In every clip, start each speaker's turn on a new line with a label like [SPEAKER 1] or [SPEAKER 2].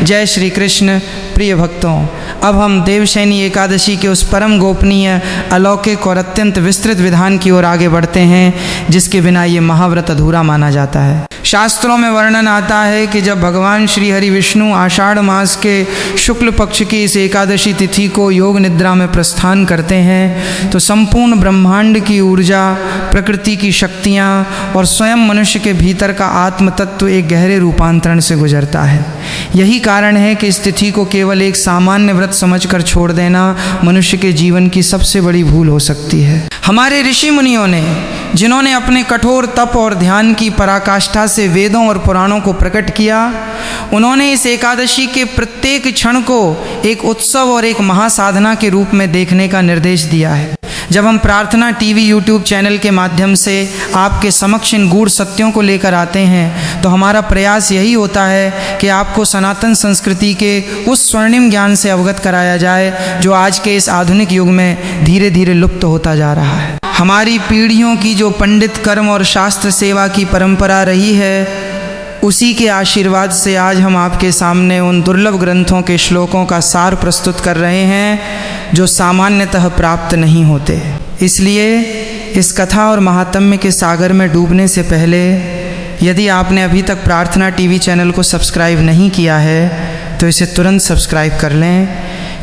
[SPEAKER 1] जय श्री कृष्ण। प्रिय भक्तों, अब हम देवशयनी एकादशी के उस परम गोपनीय, अलौकिक और अत्यंत विस्तृत विधान की ओर आगे बढ़ते हैं, जिसके बिना ये महाव्रत अधूरा माना जाता है। शास्त्रों में वर्णन आता है कि जब भगवान श्री हरि विष्णु आषाढ़ मास के शुक्ल पक्ष की इस एकादशी तिथि को योग निद्रा में प्रस्थान करते हैं तो संपूर्ण ब्रह्मांड की ऊर्जा, प्रकृति की शक्तियाँ और स्वयं मनुष्य के भीतर का आत्म तत्व एक गहरे रूपांतरण से गुजरता है। यही कारण है कि इस तिथि को केवल एक सामान्य व्रत समझकर छोड़ देना मनुष्य के जीवन की सबसे बड़ी भूल हो सकती है। हमारे ऋषि मुनियों ने, जिन्होंने अपने कठोर तप और ध्यान की पराकाष्ठा से वेदों और पुराणों को प्रकट किया, उन्होंने इस एकादशी के प्रत्येक क्षण को एक उत्सव और एक महासाधना के रूप में देखने का निर्देश दिया है। जब हम प्रार्थना टीवी यूट्यूब चैनल के माध्यम से आपके समक्ष इन गूढ़ सत्यों को लेकर आते हैं तो हमारा प्रयास यही होता है कि आपको सनातन संस्कृति के उस स्वर्णिम ज्ञान से अवगत कराया जाए जो आज के इस आधुनिक युग में धीरे धीरे लुप्त होता जा रहा है। हमारी पीढ़ियों की जो पंडित कर्म और शास्त्र सेवा की परंपरा रही है, उसी के आशीर्वाद से आज हम आपके सामने उन दुर्लभ ग्रंथों के श्लोकों का सार प्रस्तुत कर रहे हैं जो सामान्यतः प्राप्त नहीं होते। इसलिए इस कथा और महात्म्य के सागर में डूबने से पहले यदि आपने अभी तक प्रार्थना टीवी चैनल को सब्सक्राइब नहीं किया है तो इसे तुरंत सब्सक्राइब कर लें,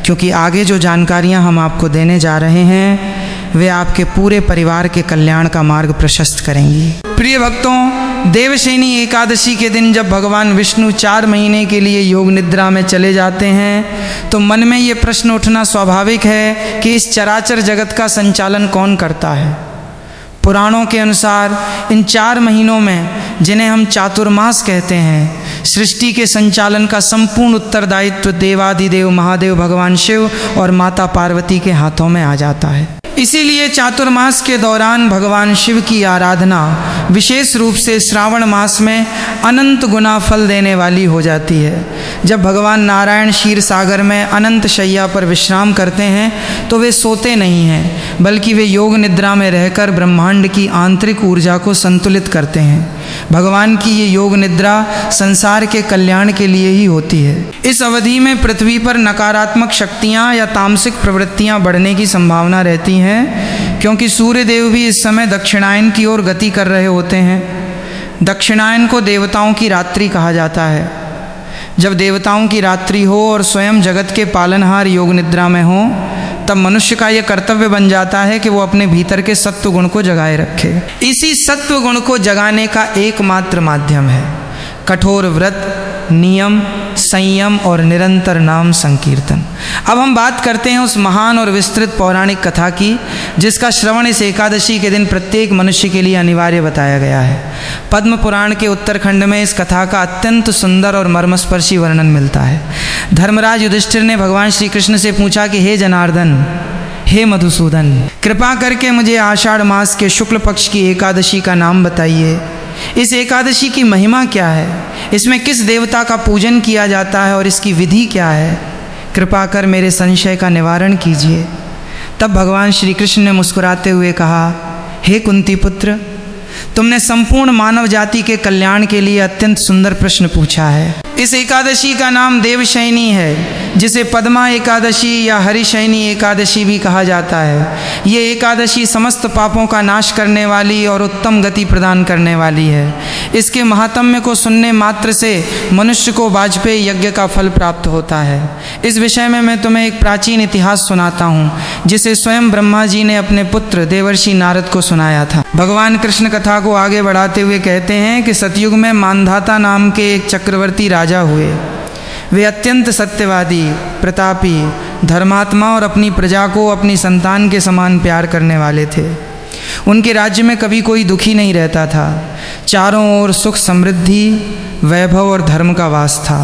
[SPEAKER 1] क्योंकि आगे जो जानकारियां हम आपको देने जा रहे हैं वे आपके पूरे परिवार के कल्याण का मार्ग प्रशस्त करेंगी। प्रिय भक्तों, देवशयनी एकादशी के दिन जब भगवान विष्णु 4 महीने के लिए योग निद्रा में चले जाते हैं तो मन में ये प्रश्न उठना स्वाभाविक है कि इस चराचर जगत का संचालन कौन करता है। पुराणों के अनुसार इन 4 महीनों में, जिन्हें हम चातुर्मास कहते हैं, सृष्टि के संचालन का संपूर्ण उत्तरदायित्व देवाधिदेव महादेव भगवान शिव और माता पार्वती के हाथों में आ जाता है। इसीलिए चातुर्मास के दौरान भगवान शिव की आराधना विशेष रूप से श्रावण मास में अनंत गुना फल देने वाली हो जाती है। जब भगवान नारायण क्षीर सागर में अनंत शैया पर विश्राम करते हैं तो वे सोते नहीं हैं, बल्कि वे योग निद्रा में रहकर ब्रह्मांड की आंतरिक ऊर्जा को संतुलित करते हैं। भगवान की ये योग निद्रा संसार के कल्याण के लिए ही होती है। इस अवधि में पृथ्वी पर नकारात्मक शक्तियाँ या तामसिक प्रवृत्तियाँ बढ़ने की संभावना रहती हैं, क्योंकि सूर्य देव भी इस समय दक्षिणायन की ओर गति कर रहे होते हैं। दक्षिणायन को देवताओं की रात्रि कहा जाता है। जब देवताओं की रात्रि हो और स्वयं जगत के पालनहार योग निद्रा में हो, तब मनुष्य का यह कर्तव्य बन जाता है कि वो अपने भीतर के सत्व गुण को जगाए रखे। इसी सत्व गुण को जगाने का एकमात्र माध्यम है कठोर व्रत, नियम, संयम और निरंतर नाम संकीर्तन। अब हम बात करते हैं उस महान और विस्तृत पौराणिक कथा की, जिसका श्रवण इस एकादशी के दिन प्रत्येक मनुष्य के लिए अनिवार्य बताया गया है। पद्म पुराण के उत्तरखंड में इस कथा का अत्यंत सुंदर और मर्मस्पर्शी वर्णन मिलता है। धर्मराज युधिष्ठिर ने भगवान श्री कृष्ण से पूछा कि हे जनार्दन, हे मधुसूदन, कृपा करके मुझे आषाढ़ मास के शुक्ल पक्ष की एकादशी का नाम बताइए। इस एकादशी की महिमा क्या है, इसमें किस देवता का पूजन किया जाता है और इसकी विधि क्या है? कृपा कर मेरे संशय का निवारण कीजिए। तब भगवान श्री कृष्ण ने मुस्कुराते हुए कहा, हे कुंती पुत्र, तुमने संपूर्ण मानव जाति के कल्याण के लिए अत्यंत सुंदर प्रश्न पूछा है। इस एकादशी का नाम देवशयनी है, जिसे पद्मा एकादशी या हरिशयनी एकादशी भी कहा जाता है। ये एकादशी समस्त पापों का नाश करने वाली और उत्तम गति प्रदान करने वाली है। इसके महात्म्य को सुनने मात्र से मनुष्य को वाजपेयी यज्ञ का फल प्राप्त होता है। इस विषय में मैं तुम्हें एक प्राचीन इतिहास सुनाता हूँ, जिसे स्वयं ब्रह्मा जी ने अपने पुत्र देवर्षि नारद को सुनाया था। भगवान कृष्ण कथा को आगे बढ़ाते हुए कहते हैं कि सतयुग में मानधाता नाम के एक चक्रवर्ती राजा हुए। वे अत्यंत सत्यवादी, प्रतापी, धर्मात्मा और अपनी प्रजा को अपनी संतान के समान प्यार करने वाले थे। उनके राज्य में कभी कोई दुखी नहीं रहता था। चारों ओर सुख, समृद्धि, वैभव और धर्म का वास था।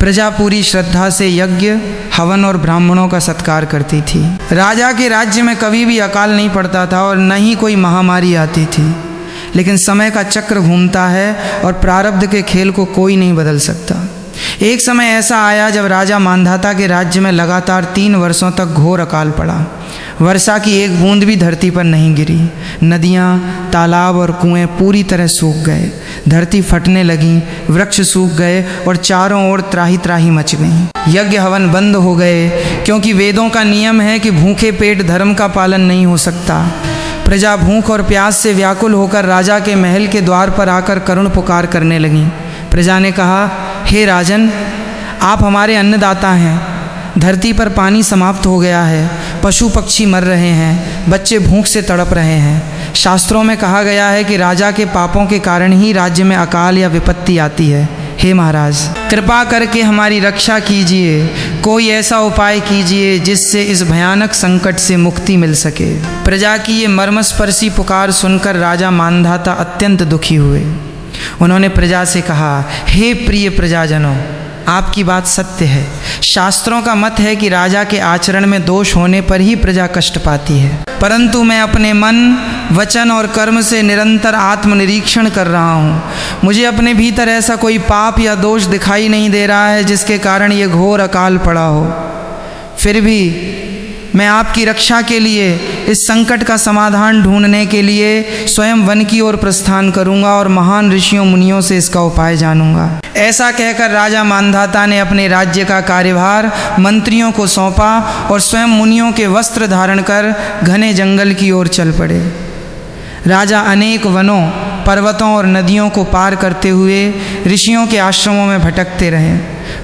[SPEAKER 1] प्रजा पूरी श्रद्धा से यज्ञ, हवन और ब्राह्मणों का सत्कार करती थी। राजा के राज्य में कभी भी अकाल नहीं पड़ता था और न ही कोई महामारी आती थी। लेकिन समय का चक्र घूमता है और प्रारब्ध के खेल को कोई नहीं बदल सकता। एक समय ऐसा आया जब राजा मानधाता के राज्य में लगातार 3 वर्षों तक घोर अकाल पड़ा। वर्षा की एक बूंद भी धरती पर नहीं गिरी। नदियाँ, तालाब और कुएं पूरी तरह सूख गए। धरती फटने लगी, वृक्ष सूख गए और चारों ओर त्राही त्राही मच गई। यज्ञ हवन बंद हो गए, क्योंकि वेदों का नियम है कि भूखे पेट धर्म का पालन नहीं हो सकता। प्रजा भूख और प्यास से व्याकुल होकर राजा के महल के द्वार पर आकर करुण पुकार करने लगी। प्रजा ने कहा, हे राजन, आप हमारे अन्नदाता हैं। धरती पर पानी समाप्त हो गया है, पशु पक्षी मर रहे हैं, बच्चे भूख से तड़प रहे हैं। शास्त्रों में कहा गया है कि राजा के पापों के कारण ही राज्य में अकाल या विपत्ति आती है। हे महाराज, कृपा करके हमारी रक्षा कीजिए, कोई ऐसा उपाय कीजिए जिससे इस भयानक संकट से मुक्ति मिल सके। प्रजा की ये मर्मस्पर्शी पुकार सुनकर राजा मांधाता अत्यंत दुखी हुए। उन्होंने प्रजा से कहा, हे प्रिय प्रजाजनों, आपकी बात सत्य है। शास्त्रों का मत है कि राजा के आचरण में दोष होने पर ही प्रजा कष्ट पाती है, परंतु मैं अपने मन, वचन और कर्म से निरंतर आत्मनिरीक्षण कर रहा हूँ। मुझे अपने भीतर ऐसा कोई पाप या दोष दिखाई नहीं दे रहा है जिसके कारण ये घोर अकाल पड़ा हो। फिर भी मैं आपकी रक्षा के लिए, इस संकट का समाधान ढूंढने के लिए स्वयं वन की ओर प्रस्थान करूंगा और महान ऋषियों मुनियों से इसका उपाय जानूंगा। ऐसा कहकर राजा मांधाता ने अपने राज्य का कार्यभार मंत्रियों को सौंपा और स्वयं मुनियों के वस्त्र धारण कर घने जंगल की ओर चल पड़े। राजा अनेक वनों, पर्वतों और नदियों को पार करते हुए ऋषियों के आश्रमों में भटकते रहे,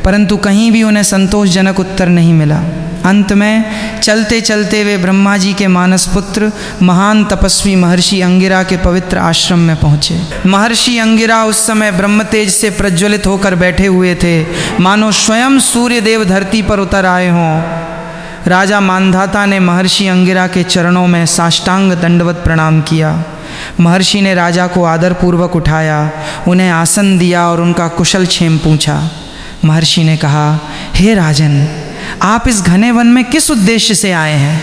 [SPEAKER 1] परंतु कहीं भी उन्हें संतोषजनक उत्तर नहीं मिला। अंत में चलते चलते वे ब्रह्मा जी के मानस पुत्र महान तपस्वी महर्षि अंगिरा के पवित्र आश्रम में पहुँचे। महर्षि अंगिरा उस समय ब्रह्म तेज से प्रज्वलित होकर बैठे हुए थे, मानो स्वयं सूर्य देव धरती पर उतर आए हों। राजा मांधाता ने महर्षि अंगिरा के चरणों में साष्टांग दंडवत प्रणाम किया। महर्षि ने राजा को आदरपूर्वक उठाया, उन्हें आसन दिया और उनका कुशल क्षेम पूछा। महर्षि ने कहा, हे राजन, आप इस घने वन में किस उद्देश्य से आए हैं?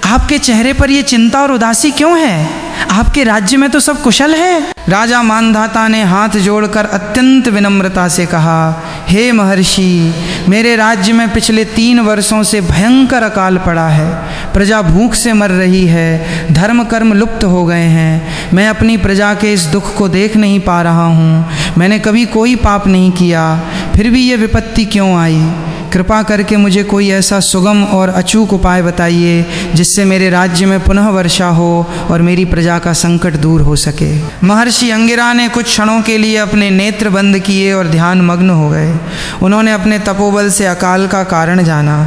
[SPEAKER 1] आपके चेहरे पर यह चिंता और उदासी क्यों है? आपके राज्य में तो सब कुशल है। राजा मांधाता ने हाथ जोड़कर अत्यंत विनम्रता से कहा, हे महर्षि, मेरे राज्य में पिछले 3 वर्षों से भयंकर अकाल पड़ा है। प्रजा भूख से मर रही है, धर्म कर्म लुप्त हो गए हैं। मैं अपनी प्रजा के इस दुख को देख नहीं पा रहा हूँ। मैंने कभी कोई पाप नहीं किया, फिर भी ये विपत्ति क्यों आई? कृपा करके मुझे कोई ऐसा सुगम और अचूक उपाय बताइए जिससे मेरे राज्य में पुनः वर्षा हो और मेरी प्रजा का संकट दूर हो सके। महर्षि अंगिरा ने कुछ क्षणों के लिए अपने नेत्र बंद किए और ध्यान मग्न हो गए। उन्होंने अपने तपोबल से अकाल का कारण जाना।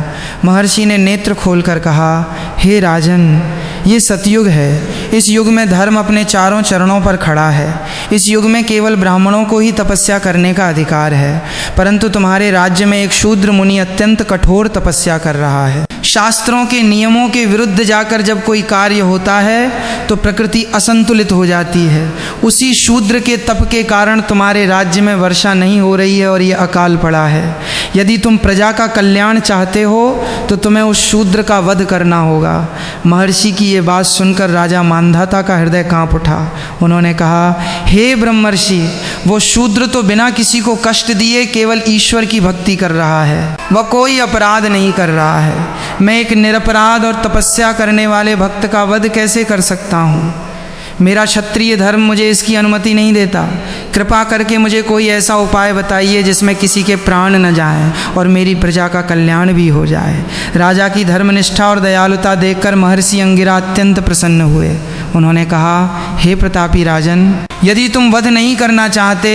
[SPEAKER 1] महर्षि ने नेत्र खोलकर कहा, हे राजन, ये सतयुग है। इस युग में धर्म अपने चारों चरणों पर खड़ा है। इस युग में केवल ब्राह्मणों को ही तपस्या करने का अधिकार है, परंतु तुम्हारे राज्य में एक शूद्र मुनि अत्यंत कठोर तपस्या कर रहा है। शास्त्रों के नियमों के विरुद्ध जाकर जब कोई कार्य होता है तो प्रकृति असंतुलित हो जाती है। उसी शूद्र के तप के कारण तुम्हारे राज्य में वर्षा नहीं हो रही है और ये अकाल पड़ा है। यदि तुम प्रजा का कल्याण चाहते हो तो तुम्हें उस शूद्र का वध करना होगा। महर्षि की ये बात सुनकर राजा मांधाता का हृदय कांप उठा। उन्होंने कहा, हे ब्रह्मर्षि, वो शूद्र तो बिना किसी को कष्ट दिए केवल ईश्वर की भक्ति कर रहा है, वह कोई अपराध नहीं कर रहा है। मैं एक निरपराध और तपस्या करने वाले भक्त का वध कैसे कर सकता हूँ? मेरा क्षत्रिय धर्म मुझे इसकी अनुमति नहीं देता। कृपा करके मुझे कोई ऐसा उपाय बताइए जिसमें किसी के प्राण न जाएं और मेरी प्रजा का कल्याण भी हो जाए। राजा की धर्मनिष्ठा और दयालुता देखकर महर्षि अंगिरा अत्यंत प्रसन्न हुए। उन्होंने कहा, हे प्रतापी राजन, यदि तुम वध नहीं करना चाहते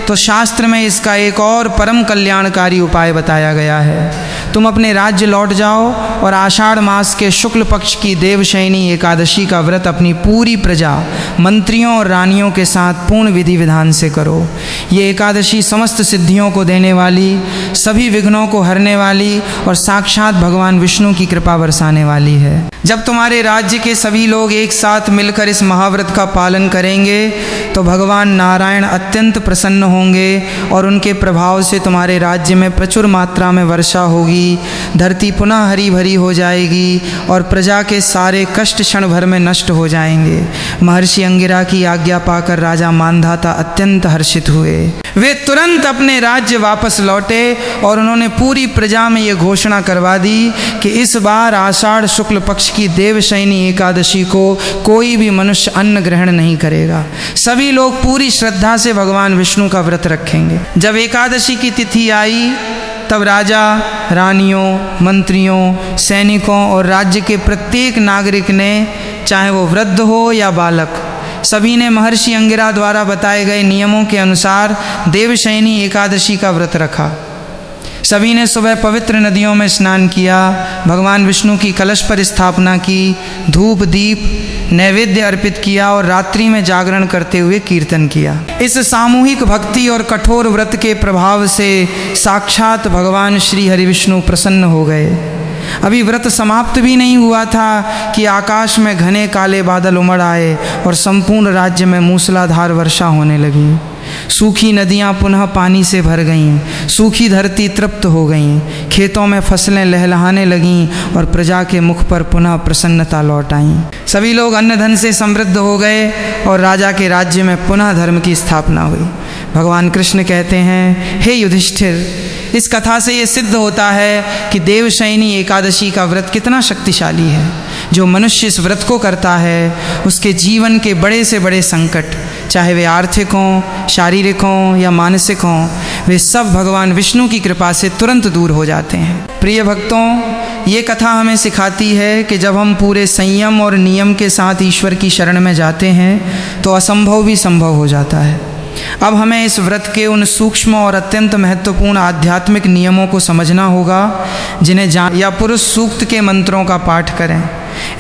[SPEAKER 1] तो शास्त्र में इसका एक और परम कल्याणकारी उपाय बताया गया है। तुम अपने राज्य लौट जाओ और आषाढ़ मास के शुक्ल पक्ष की देवशयनी एकादशी का व्रत अपनी पूरी प्रजा, मंत्रियों और रानियों के साथ पूर्ण विधि विधान से करो। ये एकादशी समस्त सिद्धियों को देने वाली, सभी विघ्नों को हरने वाली और साक्षात भगवान विष्णु की कृपा बरसाने वाली है। जब तुम्हारे राज्य के सभी लोग एक साथ मिलकर इस महाव्रत का पालन करेंगे तो भगवान नारायण अत्यंत प्रसन्न होंगे और उनके प्रभाव से तुम्हारे राज्य में प्रचुर मात्रा में वर्षा होगी होगी, धरती पुनः हरी भरी हो जाएगी और प्रजा के सारे कष्ट क्षण भर में नष्ट हो जाएंगे। महर्षि अंगिरा की आज्ञा पाकर राजा मांधाता अत्यंत हर्षित हुए। वे तुरंत अपने राज्य वापस लौटे और उन्होंने पूरी प्रजा में ये घोषणा करवा दी कि इस बार आषाढ़ शुक्ल पक्ष की देवशयनी एकादशी को कोई भी मनुष्य अन्न ग्रहण नहीं करेगा। सभी लोग पूरी श्रद्धा से भगवान विष्णु का व्रत रखेंगे। जब एकादशी की तिथि आई तब राजा, रानियों, मंत्रियों, सैनिकों और राज्य के प्रत्येक नागरिक ने, चाहे वो वृद्ध हो या बालक, सभी ने महर्षि अंगिरा द्वारा बताए गए नियमों के अनुसार देवशयनी एकादशी का व्रत रखा। सभी ने सुबह पवित्र नदियों में स्नान किया, भगवान विष्णु की कलश पर स्थापना की, धूप दीप नैवेद्य अर्पित किया और रात्रि में जागरण करते हुए कीर्तन किया। इस सामूहिक भक्ति और कठोर व्रत के प्रभाव से साक्षात भगवान श्री हरि विष्णु प्रसन्न हो गए। अभी व्रत समाप्त भी नहीं हुआ था कि आकाश में घने काले बादल उमड़ आए और संपूर्ण राज्य में मूसलाधार वर्षा होने लगी। सूखी नदियां पुनः पानी से भर गईं, सूखी धरती तृप्त हो गईं, खेतों में फसलें लहलहाने लगीं और प्रजा के मुख पर पुनः प्रसन्नता लौट आईं। सभी लोग अन्न धन से समृद्ध हो गए और राजा के राज्य में पुनः धर्म की स्थापना हुई। भगवान कृष्ण कहते हैं, हे युधिष्ठिर, इस कथा से ये सिद्ध होता है कि देवशयनी एकादशी का व्रत कितना शक्तिशाली है। जो मनुष्य इस व्रत को करता है उसके जीवन के बड़े से बड़े संकट, चाहे वे आर्थिक हों, शारीरिक हों या मानसिक हों, वे सब भगवान विष्णु की कृपा से तुरंत दूर हो जाते हैं। प्रिय भक्तों, ये कथा हमें सिखाती है कि जब हम पूरे संयम और नियम के साथ ईश्वर की शरण में जाते हैं तो असंभव भी संभव हो जाता है। अब हमें इस व्रत के उन सूक्ष्म और अत्यंत महत्वपूर्ण आध्यात्मिक नियमों को समझना होगा जिन्हें या पुरुष सूक्त के मंत्रों का पाठ करें।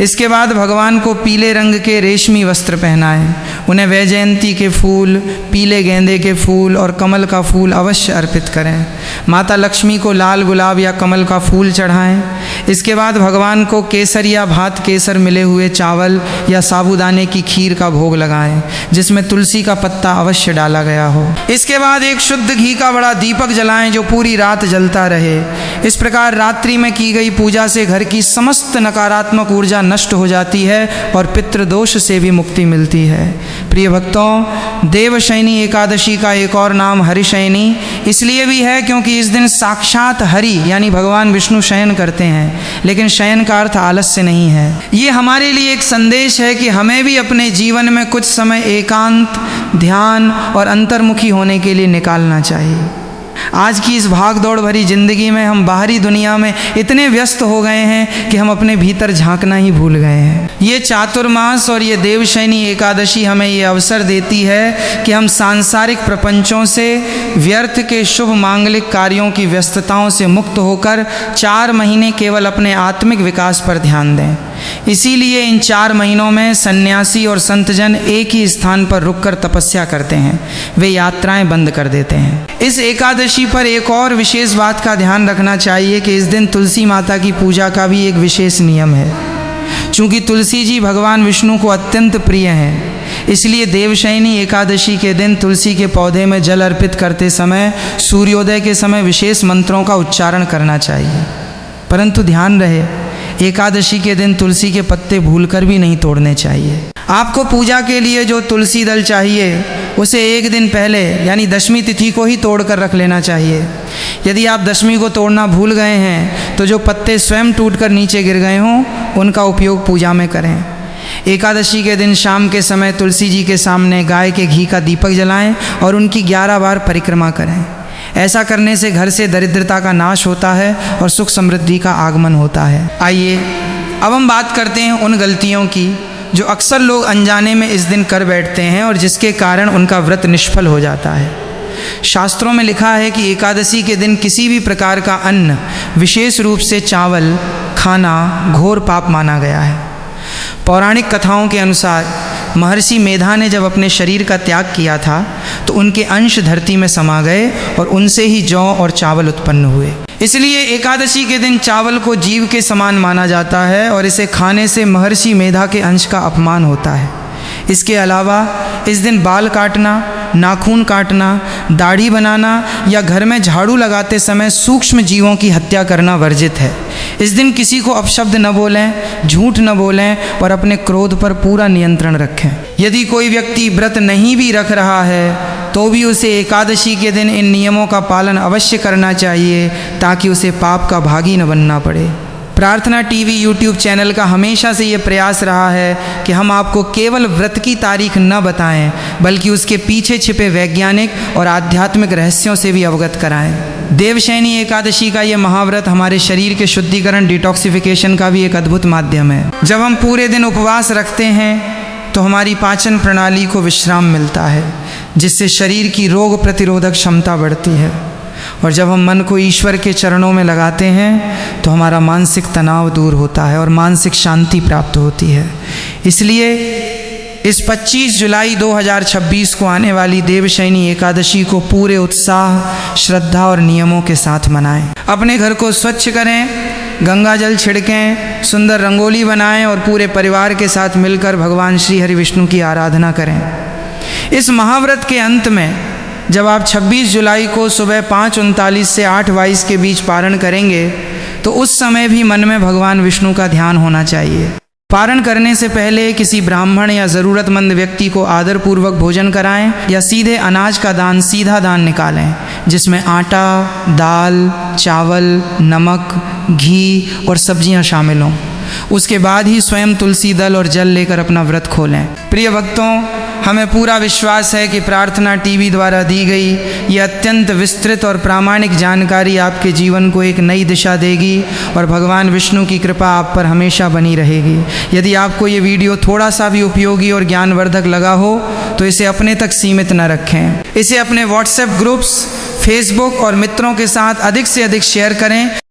[SPEAKER 1] इसके बाद भगवान को पीले रंग के रेशमी वस्त्र पहनाएं, उन्हें वैजयंती के फूल, पीले गेंदे के फूल और कमल का फूल अवश्य अर्पित करें। माता लक्ष्मी को लाल गुलाब या कमल का फूल चढ़ाएं। इसके बाद भगवान को केसर या भात केसर मिले हुए चावल या साबूदाने की खीर का भोग लगाएं, जिसमें तुलसी का पत्ता अवश्य डाला गया हो। इसके बाद एक शुद्ध घी का बड़ा दीपक जलाएं जो पूरी रात जलता रहे। इस प्रकार रात्रि में की गई पूजा से घर की समस्त नकारात्मक ऊर्जा नष्ट हो जाती है और पितृदोष से भी मुक्ति मिलती है। प्रिय भक्तों, देवशयनी एकादशी का एक और नाम हरिशयनी इसलिए भी है क्योंकि इस दिन साक्षात हरि यानी भगवान विष्णु शयन करते हैं, लेकिन शयन का अर्थ आलस्य नहीं है। ये हमारे लिए एक संदेश है कि हमें भी अपने जीवन में कुछ समय एकांत, ध्यान और अंतर्मुखी होने के लिए निकालना चाहिए। आज की इस भाग दौड़ भरी जिंदगी में हम बाहरी दुनिया में इतने व्यस्त हो गए हैं कि हम अपने भीतर झांकना ही भूल गए हैं। ये चातुर्मास और ये देवशयनी एकादशी हमें ये अवसर देती है कि हम सांसारिक प्रपंचों से, व्यर्थ के शुभ मांगलिक कार्यों की व्यस्तताओं से मुक्त होकर 4 महीने केवल अपने आत्मिक विकास पर ध्यान दें। इसीलिए इन 4 महीनों में सन्यासी और संतजन एक ही स्थान पर रुककर तपस्या करते हैं, वे यात्राएं बंद कर देते हैं। इस एकादशी पर एक और विशेष बात का ध्यान रखना चाहिए कि इस दिन तुलसी माता की पूजा का भी एक विशेष नियम है। चूँकि तुलसी जी भगवान विष्णु को अत्यंत प्रिय हैं, इसलिए देवशयनी एकादशी के दिन तुलसी के पौधे में जल अर्पित करते समय सूर्योदय के समय विशेष मंत्रों का उच्चारण करना चाहिए। परंतु ध्यान रहे, एकादशी के दिन तुलसी के पत्ते भूलकर भी नहीं तोड़ने चाहिए। आपको पूजा के लिए जो तुलसी दल चाहिए उसे एक दिन पहले यानी दशमी तिथि को ही तोड़ कर रख लेना चाहिए। यदि आप दशमी को तोड़ना भूल गए हैं तो जो पत्ते स्वयं टूटकर नीचे गिर गए हों उनका उपयोग पूजा में करें। एकादशी के दिन शाम के समय तुलसी जी के सामने गाय के घी का दीपक जलाएं और उनकी 11 बार परिक्रमा करें। ऐसा करने से घर से दरिद्रता का नाश होता है और सुख समृद्धि का आगमन होता है। आइए अब हम बात करते हैं उन गलतियों की जो अक्सर लोग अनजाने में इस दिन कर बैठते हैं और जिसके कारण उनका व्रत निष्फल हो जाता है। शास्त्रों में लिखा है कि एकादशी के दिन किसी भी प्रकार का अन्न, विशेष रूप से चावल खाना घोर पाप माना गया है। पौराणिक कथाओं के अनुसार महर्षि मेधा ने जब अपने शरीर का त्याग किया था तो उनके अंश धरती में समा गए और उनसे ही जौ और चावल उत्पन्न हुए। इसलिए एकादशी के दिन चावल को जीव के समान माना जाता है और इसे खाने से महर्षि मेधा के अंश का अपमान होता है। इसके अलावा इस दिन बाल काटना, नाखून काटना, दाढ़ी बनाना या घर में झाड़ू लगाते समय सूक्ष्म जीवों की हत्या करना वर्जित है। इस दिन किसी को अपशब्द न बोलें, झूठ न बोलें और अपने क्रोध पर पूरा नियंत्रण रखें। यदि कोई व्यक्ति व्रत नहीं भी रख रहा है तो भी उसे एकादशी के दिन इन नियमों का पालन अवश्य करना चाहिए ताकि उसे पाप का भागी न बनना पड़े। प्रार्थना टीवी यूट्यूब चैनल का हमेशा से ये प्रयास रहा है कि हम आपको केवल व्रत की तारीख न बताएं बल्कि उसके पीछे छिपे वैज्ञानिक और आध्यात्मिक रहस्यों से भी अवगत कराएं। देवशयनी एकादशी का ये महाव्रत हमारे शरीर के शुद्धिकरण, डिटॉक्सिफिकेशन का भी एक अद्भुत माध्यम है। जब हम पूरे दिन उपवास रखते हैं तो हमारी पाचन प्रणाली को विश्राम मिलता है, जिससे शरीर की रोग प्रतिरोधक क्षमता बढ़ती है। और जब हम मन को ईश्वर के चरणों में लगाते हैं तो हमारा मानसिक तनाव दूर होता है और मानसिक शांति प्राप्त होती है। इसलिए इस 25 जुलाई 2026 को आने वाली देवशयनी एकादशी को पूरे उत्साह, श्रद्धा और नियमों के साथ मनाएं। अपने घर को स्वच्छ करें, गंगा जल छिड़कें, सुंदर रंगोली बनाएं और पूरे परिवार के साथ मिलकर भगवान श्री हरि विष्णु की आराधना करें। इस महाव्रत के अंत में जब आप 26 जुलाई को सुबह 5:39 से 8:22 के बीच पारण करेंगे तो उस समय भी मन में भगवान विष्णु का ध्यान होना चाहिए। पारण करने से पहले किसी ब्राह्मण या ज़रूरतमंद व्यक्ति को आदरपूर्वक भोजन कराएं या सीधे अनाज का दान, सीधा दान निकालें, जिसमें आटा, दाल, चावल, नमक, घी और सब्जियां शामिल हों। उसके बाद ही स्वयं तुलसी दल और जल लेकर अपना व्रत खोलें। प्रिय भक्तों, हमें पूरा विश्वास है कि प्रार्थना टीवी द्वारा दी गई ये अत्यंत विस्तृत और प्रामाणिक जानकारी आपके जीवन को एक नई दिशा देगी और भगवान विष्णु की कृपा आप पर हमेशा बनी रहेगी। यदि आपको ये वीडियो थोड़ा सा भी उपयोगी और ज्ञानवर्धक लगा हो तो इसे अपने तक सीमित न रखें। इसे अपने व्हाट्सएप ग्रुप्स, फेसबुक और मित्रों के साथ अधिक से अधिक शेयर करें